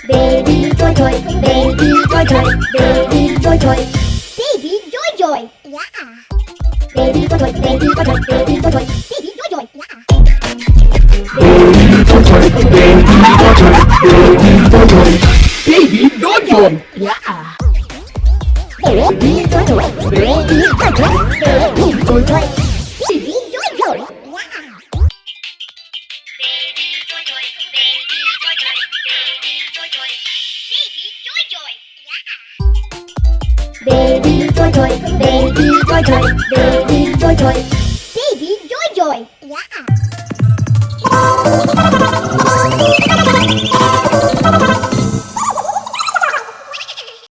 Baby joy joy, baby joy joy, baby joy joy, baby joy joy, yeah. Baby joy joy, baby joy joy, baby joy joy, baby joy joy, yeah. Baby joy joy, baby joy joy, baby joy joy, baby joy joy, yeah. Baby joy joy, baby joy joy, baby joy joy, baby joy joy, yeah. Baby joy joy, baby joy joy, baby joy joy.